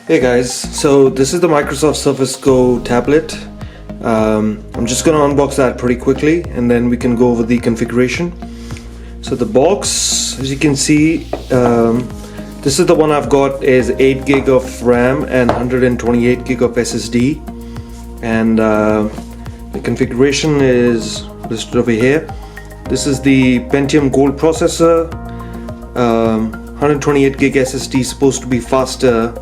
Hey guys, so this is the Microsoft Surface Go tablet. I'm just going to unbox that pretty quickly and then we can go over the configuration. So the box, as you can see, this is the one I've got, is 8 gig of RAM and 128 gig of SSD, and the configuration is listed over here. This is the Pentium Gold processor. 128 gig SSD is supposed to be faster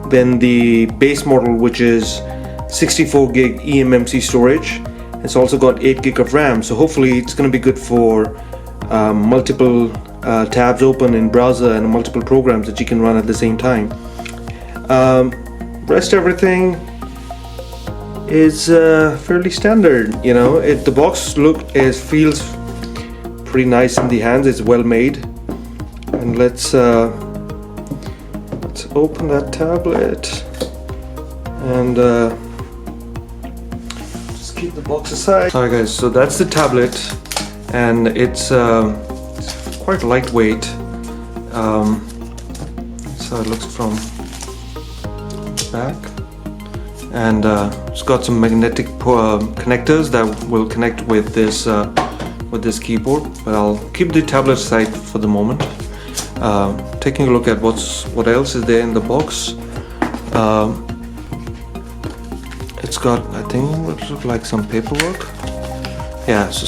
than the base model, which is 64 gig eMMC storage. It's also got 8 gig of RAM, so hopefully it's going to be good for multiple tabs open in browser and multiple programs that you can run at the same time. Rest everything is fairly standard. You know, the box feels pretty nice in the hands. It's well made. And let's open that tablet and just keep the box aside. Alright guys, so that's the tablet, and it's quite lightweight. So it looks from the back, and it's got some magnetic connectors that will connect with this keyboard, but I'll keep the tablet aside for the moment. Taking a look at what else is there in the box. It's got, I think, what looks like some paperwork. Yeah, so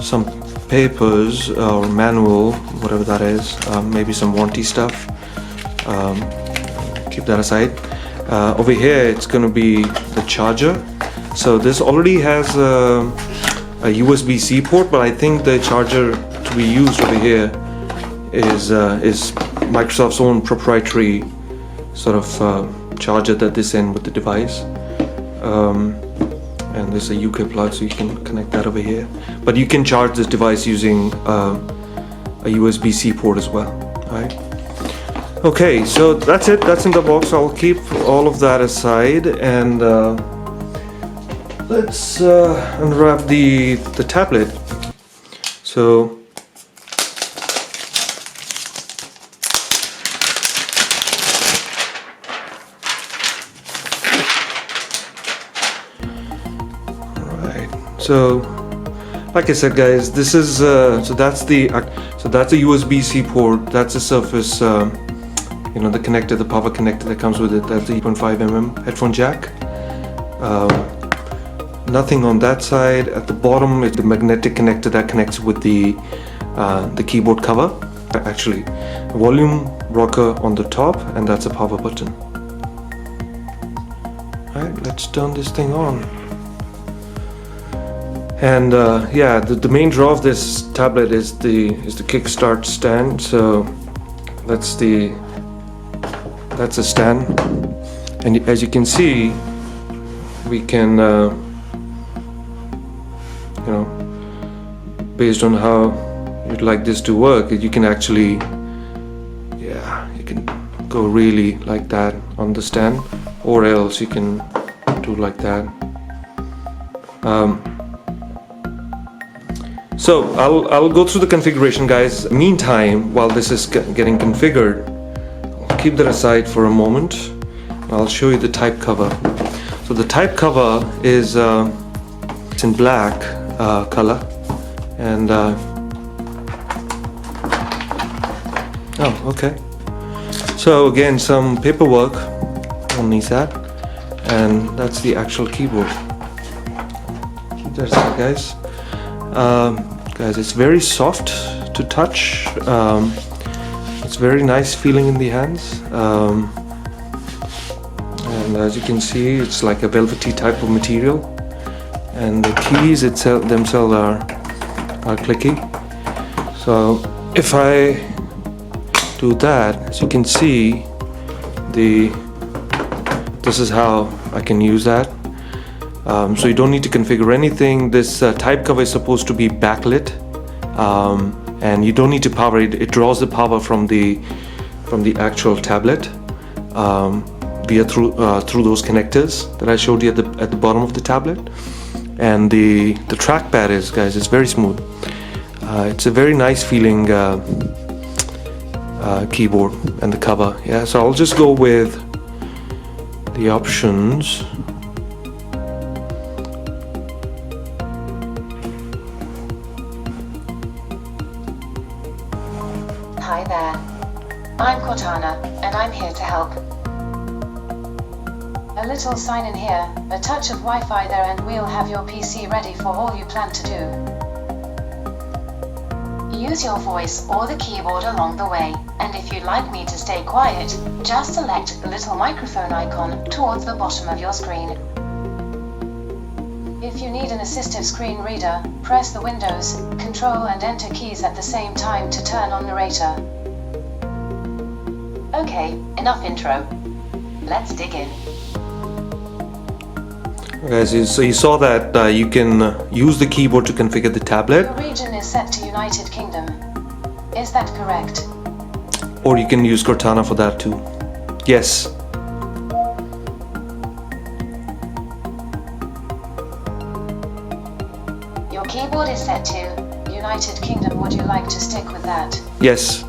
some papers or manual, whatever that is. Maybe some warranty stuff. Keep that aside. Over here, it's going to be the charger. So this already has a USB-C port, but I think the charger to be used over here is Microsoft's own proprietary sort of charger that they send with the device, and there's a UK plug, so you can connect that over here, but you can charge this device using a USB-C port as well. Alright, okay, so that's it, that's in the box. I'll keep all of that aside, and let's unwrap the tablet. So So, like I said, guys, this is that's the USB-C port. That's the Surface, you know, the connector, the power connector that comes with it. That's the 3.5mm headphone jack. Nothing on that side. At the bottom is the magnetic connector that connects with the keyboard cover. Actually, a volume rocker on the top, and that's a power button. All right, let's turn this thing on. And yeah, the main draw of this tablet is the kickstart stand. So that's a stand, and as you can see, we can you know, based on how you'd like this to work, you can actually, yeah, you can go really like that on the stand, or else you can do like that. So I'll go through the configuration, guys. Meantime, while this is getting configured, I'll keep that aside for a moment. I'll show you the type cover. So the type cover is it's in black color, and oh, okay. So again, some paperwork underneath that, and that's the actual keyboard. Keep that aside, guys. Guys, it's very soft to touch. It's very nice feeling in the hands, and as you can see, it's like a velvety type of material, and the keys themselves are clicky. So if I do that, as you can see, this is how I can use that. So you don't need to configure anything. This type cover is supposed to be backlit, and you don't need to power it. It draws the power from the actual tablet through those connectors that I showed you at the bottom of the tablet. And the trackpad is, guys, it's very smooth. It's a very nice feeling keyboard and the cover. Yeah, so I'll just go with the options. Hi there. I'm Cortana, and I'm here to help. A little sign in here, a touch of Wi-Fi there, and we'll have your PC ready for all you plan to do. Use your voice or the keyboard along the way, and if you'd like me to stay quiet, just select the little microphone icon towards the bottom of your screen. If you need an assistive screen reader, press the Windows, Control and Enter keys at the same time to turn on narrator. Okay, enough intro. Let's dig in. Okay, so you saw that you can use the keyboard to configure the tablet, Your region is set to United Kingdom. Is that correct? or you can use Cortana for that too. Yes. Your keyboard is set to United Kingdom. Would you like to stick with that? Yes.